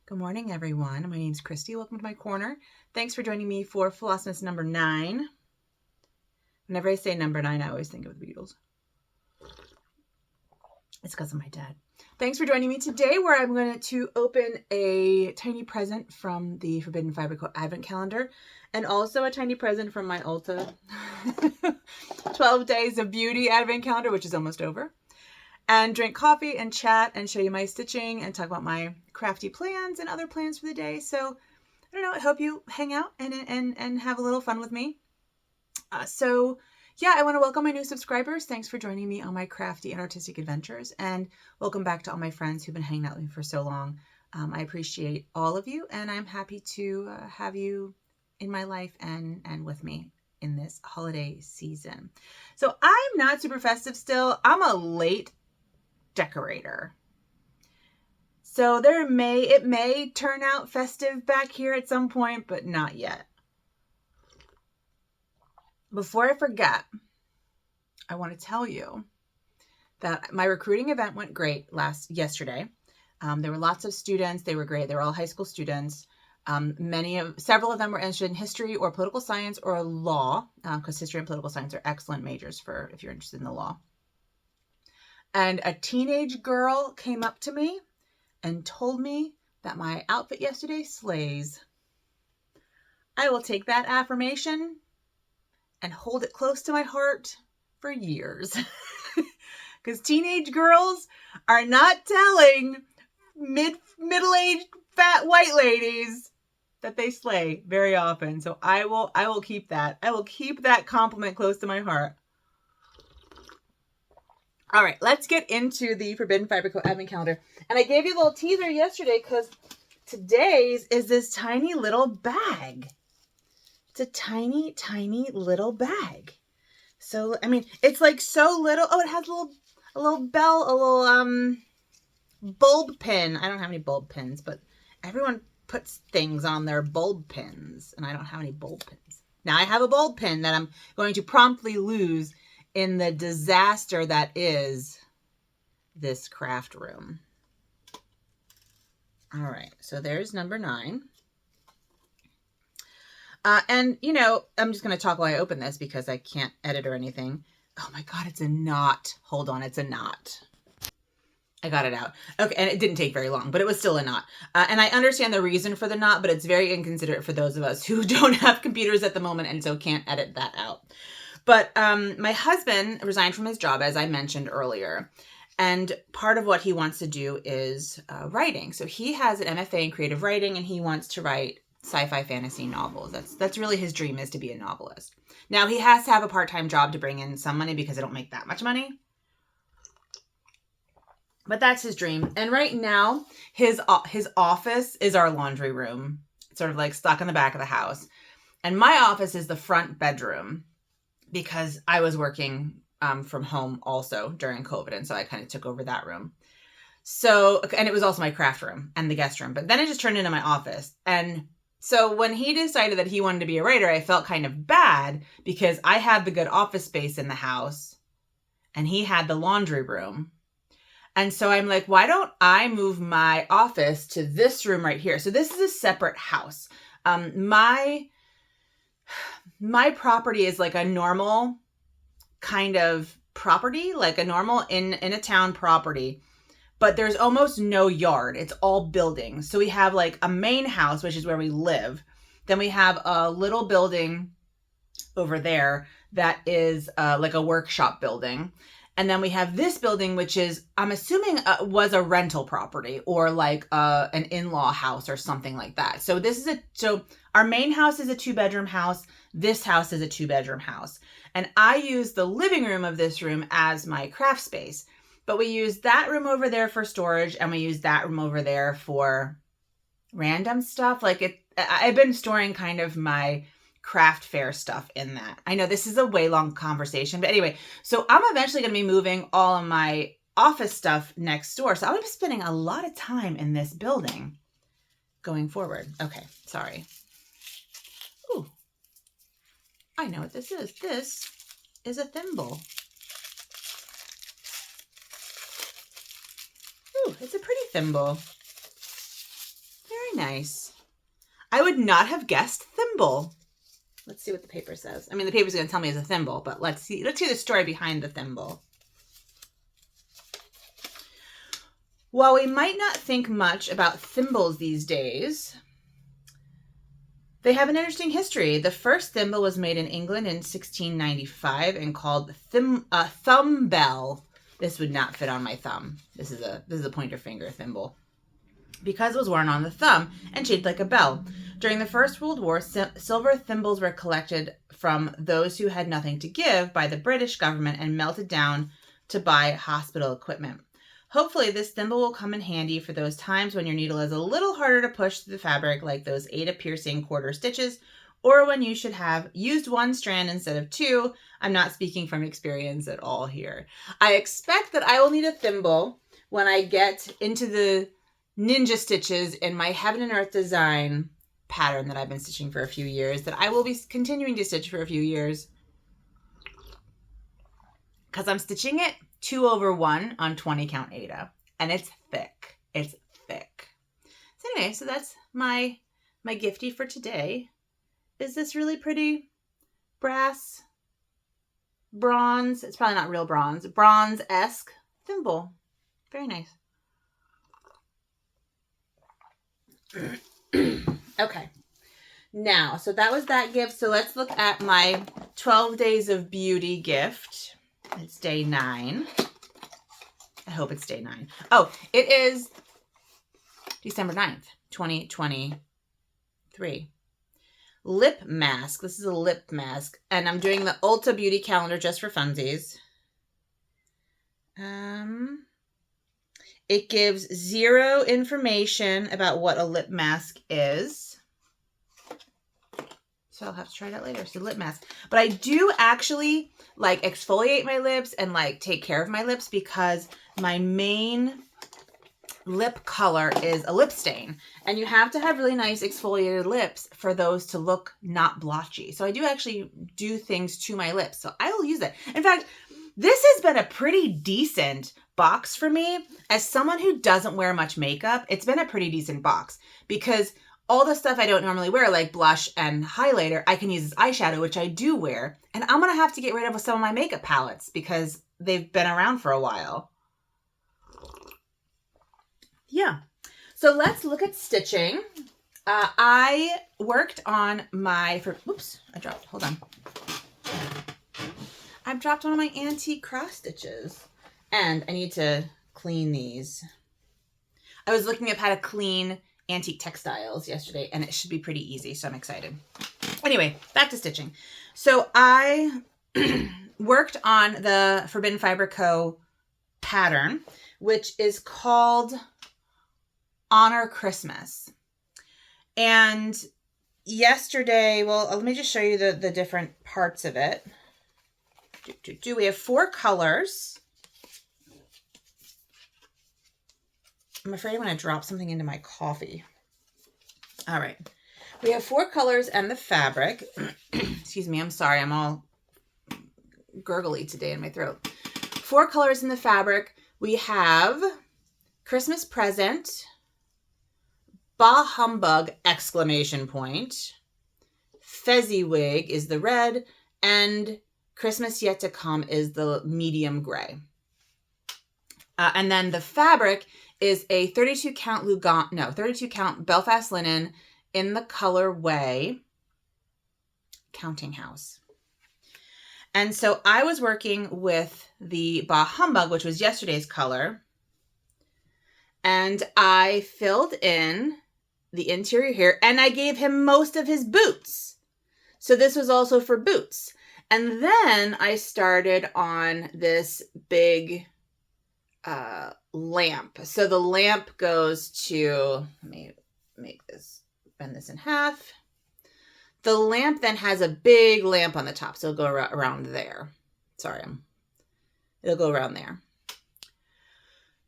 Good morning, everyone. My name's Christy. Welcome to my corner. Thanks for joining me for Flossmas number 9. Whenever I say number 9, I always think of the Beatles. It's because of my dad. Thanks for joining me today, where I'm going to open a tiny present from the Forbidden Fiber Co. Advent Calendar, and also a tiny present from my Ulta 12 Days of Beauty Advent Calendar, which is almost over. And drink coffee and chat and show you my stitching and talk about my crafty plans and other plans for the day. So, I don't know, I hope you hang out and have a little fun with me. Yeah, I want to welcome my new subscribers. Thanks for joining me on my crafty and artistic adventures. And welcome back to all my friends who've been hanging out with me for so long. I appreciate all of you, and I'm happy to have you in my life and with me in this holiday season. So I'm not super festive still. I'm a late decorator. So it may turn out festive back here at some point, but not yet. Before I forget, I want to tell you that my recruiting event went great yesterday. There were lots of students. They were great. They were all high school students. Several of them were interested in history or political science or law, because history and political science are excellent majors for if you're interested in the law. And a teenage girl came up to me and told me that my outfit yesterday slays. I will take that affirmation and hold it close to my heart for years. Because teenage girls are not telling middle-aged fat white ladies that they slay very often. So I will keep that. I will keep that compliment close to my heart. All right, let's get into the Forbidden Fiber Co. Advent Calendar. And I gave you a little teaser yesterday because today's is this tiny little bag. It's a tiny, tiny little bag. So, I mean, it's like so little. Oh, it has a little bell, a little bulb pin. I don't have any bulb pins, but everyone puts things on their bulb pins, and I don't have any bulb pins. Now, I have a bulb pin that I'm going to promptly lose in the disaster that is this craft room. All right, so there's number 9. And, you know, I'm just going to talk while I open this because I can't edit or anything. Oh my God, it's a knot. Hold on, it's a knot. I got it out. Okay, and it didn't take very long, but it was still a knot. And I understand the reason for the knot, but it's very inconsiderate for those of us who don't have computers at the moment and so can't edit that out. But my husband resigned from his job, as I mentioned earlier. And part of what he wants to do is writing. So he has an MFA in creative writing, and he wants to write sci-fi fantasy novels. That's really his dream, is to be a novelist. Now, he has to have a part-time job to bring in some money because I don't make that much money. But that's his dream. And right now, his office is our laundry room. It's sort of like stuck in the back of the house. And my office is the front bedroom, because I was working from home also during COVID. And so I kind of took over that room. So, and it was also my craft room and the guest room. But then it just turned into my office. And so when he decided that he wanted to be a writer, I felt kind of bad because I had the good office space in the house and he had the laundry room. And so I'm like, why don't I move my office to this room right here? So this is a separate house. My property is like a normal kind of property, like a normal in a town property, but there's almost no yard. It's all buildings. So we have like a main house, which is where we live. Then we have a little building over there that is like a workshop building. And then we have this building, which is, I'm assuming was a rental property or like an in-law house or something like that. So so our main house is a 2-bedroom house. This house is a 2-bedroom house. And I use the living room of this room as my craft space. But we use that room over there for storage, and we use that room over there for random stuff. Like I've been storing kind of my craft fair stuff in that. I know this is a way long conversation, but anyway, so I'm eventually going to be moving all of my office stuff next door. So I'm going to be spending a lot of time in this building going forward. Okay, sorry. Ooh, I know what this is. This is a thimble. Ooh, it's a pretty thimble. Very Very nice. I would not have guessed thimble. Let's see what the paper says. I mean, the paper's going to tell me it's a thimble, but let's see. Let's hear the story behind the thimble. While we might not think much about thimbles these days, they have an interesting history. The first thimble was made in England in 1695 and called thumb bell. This would not fit on my thumb. This is a pointer finger thimble, because it was worn on the thumb and shaped like a bell. During the First World War, silver thimbles were collected from those who had nothing to give by the British government and melted down to buy hospital equipment. Hopefully, this thimble will come in handy for those times when your needle is a little harder to push through the fabric, like those Aida piercing quarter stitches, or when you should have used one strand instead of two. I'm not speaking from experience at all here. I expect that I will need a thimble when I get into the ninja stitches in my Heaven and Earth design pattern that I've been stitching for a few years, that I will be continuing to stitch for a few years, because I'm stitching it 2/1 on 20 count Aida, and it's thick. It's thick. So anyway, so that's my gifty for today, is this really pretty brass, bronze, it's probably not real bronze, bronze-esque thimble. Very nice. Okay, now, so that was that gift. So let's look at my 12 Days of Beauty gift. It's day 9. I hope it's day 9. Oh, it is December 9th, 2023. Lip mask. This is a lip mask, and I'm doing the Ulta Beauty Calendar just for funsies. It gives 0 information about what a lip mask is. So I'll have to try it out later. So lip mask. But I do actually like exfoliate my lips and like take care of my lips, because my main lip color is a lip stain. And you have to have really nice exfoliated lips for those to look not blotchy. So I do actually do things to my lips. So I will use that. In fact, this has been a pretty decent box for me. As someone who doesn't wear much makeup, it's been a pretty decent box, because all the stuff I don't normally wear, like blush and highlighter, I can use as eyeshadow, which I do wear. And I'm going to have to get rid of some of my makeup palettes because they've been around for a while. Yeah. So let's look at stitching. I worked on my, oops, I dropped, hold on. I've dropped one of my antique cross stitches, and I need to clean these. I was looking up how to clean antique textiles yesterday, and it should be pretty easy, so I'm excited. Anyway, back to stitching. So I worked on the Forbidden Fiber Co. pattern, which is called Honor Christmas. And yesterday, well, let me just show you the different parts of it. We have 4 colors. I'm afraid I'm going to drop something into my coffee. All right. We have 4 colors and the fabric. Excuse me, I'm sorry. I'm all gurgly today in my throat. 4 colors in the fabric. We have Christmas Present, Bah Humbug, ! Fezziwig is the red, and Christmas Yet to Come is the medium gray. And then the fabric is a 32 count Belfast linen in the colorway Counting House. And so I was working with the Bah Humbug, which was yesterday's color, and I filled in the interior here, and I gave him most of his boots. So this was also for boots. And then I started on this big lamp. So the lamp goes to, let me bend this in half. The lamp then has a big lamp on the top. So it'll go around there. Sorry, it'll go around there.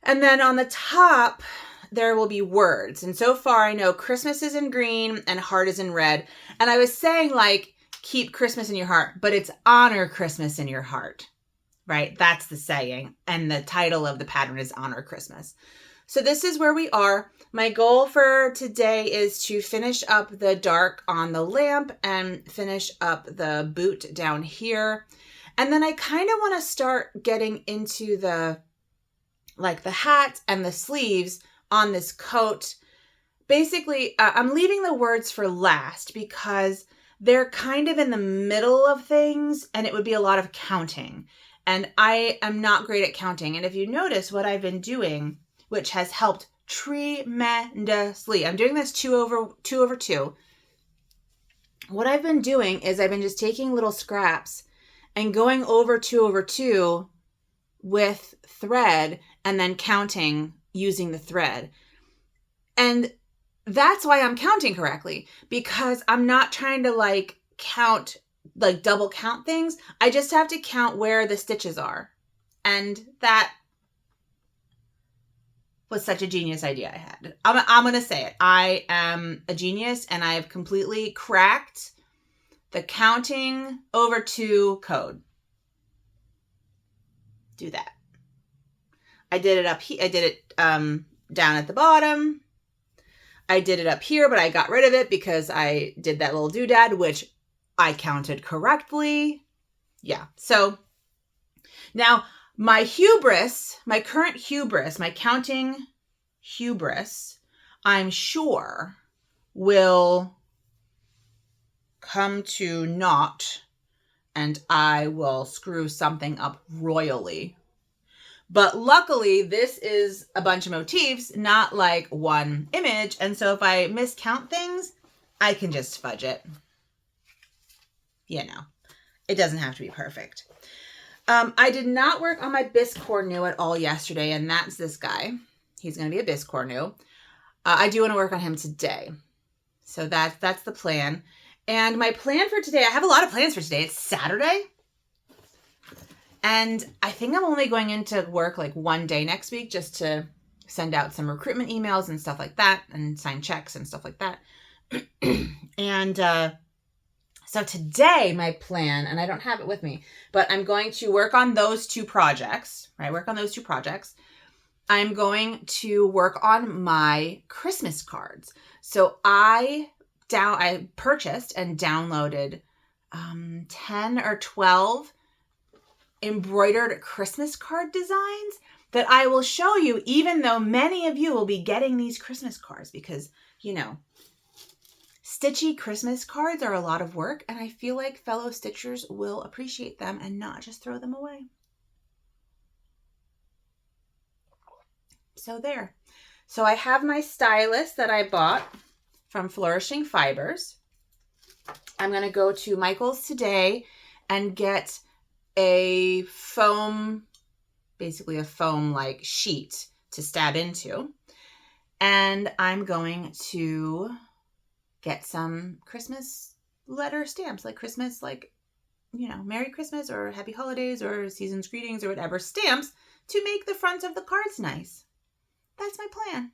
And then on the top, there will be words. And so far I know Christmas is in green and heart is in red. And I was saying like, keep Christmas in your heart, but it's honor Christmas in your heart, right? That's the saying. And the title of the pattern is Honor Christmas. So this is where we are. My goal for today is to finish up the dark on the lamp and finish up the boot down here. And then I kind of want to start getting into the hat and the sleeves on this coat. Basically, I'm leaving the words for last because they're kind of in the middle of things and it would be a lot of counting. And I am not great at counting. And if you notice what I've been doing, which has helped tremendously, I'm doing this 2 over 2. What I've been doing is I've been just taking little scraps and going over 2 over 2 with thread and then counting using the thread. And that's why I'm counting correctly, because I'm not trying to count, double count things. I just have to count where the stitches are. And that was such a genius idea I had. I'm going to say it. I am a genius and I have completely cracked the counting over 2 code. Do that. I did it up here. I did it down at the bottom. I did it up here, but I got rid of it because I did that little doodad, which I counted correctly. Yeah. So now my hubris, my current hubris, my counting hubris, I'm sure will come to naught and I will screw something up royally. But luckily, this is a bunch of motifs, not like one image. And so if I miscount things, I can just fudge it. It doesn't have to be perfect. I did not work on my bisque cornu at all yesterday, and that's this guy. He's going to be a bisque cornu. I do want to work on him today. So that's the plan. And my plan for today, I have a lot of plans for today. It's Saturday. And I think I'm only going into work one day next week just to send out some recruitment emails and stuff like that and sign checks and stuff like that. And so today my plan, and I don't have it with me, but I'm going to work on those 2 projects, right? Work on those 2 projects. I'm going to work on my Christmas cards. So I purchased and downloaded 10 or 12 embroidered Christmas card designs that I will show you, even though many of you will be getting these Christmas cards because, stitchy Christmas cards are a lot of work, and I feel like fellow stitchers will appreciate them and not just throw them away. So there. So I have my stylus that I bought from Flourishing Fibers. I'm going to go to Michael's today and get a foam, basically a foam sheet to stab into. And I'm going to get some Christmas letter stamps, Christmas, Merry Christmas or Happy Holidays or Season's Greetings or whatever stamps to make the front of the cards nice. That's my plan.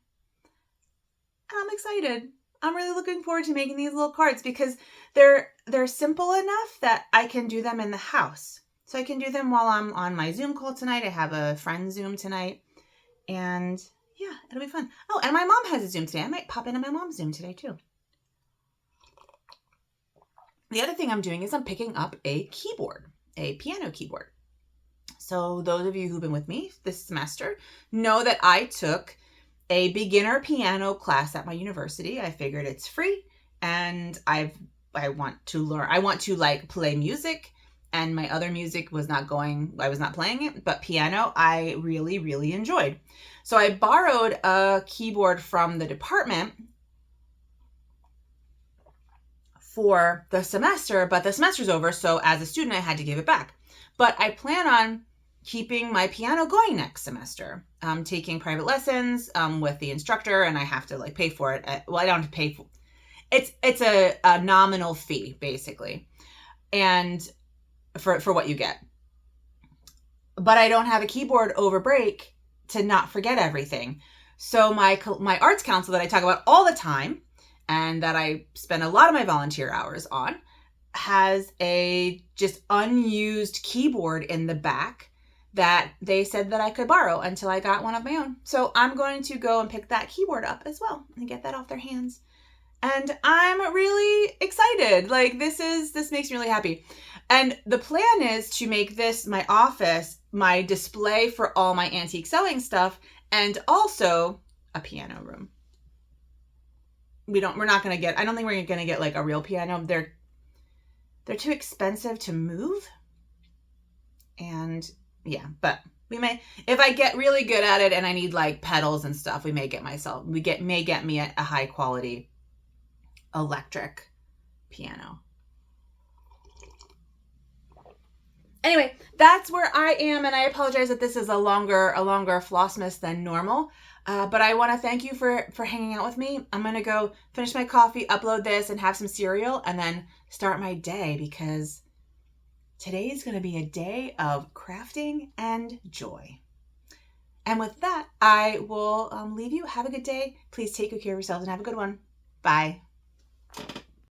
And I'm excited. I'm really looking forward to making these little cards because they're simple enough that I can do them in the house. So I can do them while I'm on my Zoom call tonight. I have a friend Zoom tonight. And yeah, it'll be fun. Oh, and my mom has a Zoom today. I might pop into my mom's Zoom today too. The other thing I'm doing is I'm picking up a keyboard, a piano keyboard. So those of you who've been with me this semester know that I took a beginner piano class at my university. I figured it's free and I want to learn. I want to play music. And my other music was not going, I was not playing it, but piano I really, really enjoyed. So I borrowed a keyboard from the department for the semester, but the semester's over. So as a student, I had to give it back. But I plan on keeping my piano going next semester. I'm taking private lessons with the instructor and I have to pay for it. Well, I don't have to pay for it. It's a nominal fee basically. And for what you get. But I don't have a keyboard over break to not forget everything. So my arts council that I talk about all the time and that I spend a lot of my volunteer hours on has a just unused keyboard in the back that they said that I could borrow until I got one of my own. So I'm going to go and pick that keyboard up as well and get that off their hands. And I'm really excited. Like this makes me really happy. And the plan is to make this my office, my display for all my antique sewing stuff, and also a piano room. I don't think we're going to get like a real piano. They're too expensive to move. And yeah, but we may, if I get really good at it and I need like pedals and stuff, may get me a high quality electric piano. Anyway, that's where I am, and I apologize that this is a longer Flossmas than normal. But I want to thank you for hanging out with me. I'm gonna go finish my coffee, upload this, and have some cereal, and then start my day, because today is gonna be a day of crafting and joy. And with that, I will leave you. Have a good day. Please take good care of yourselves and have a good one. Bye.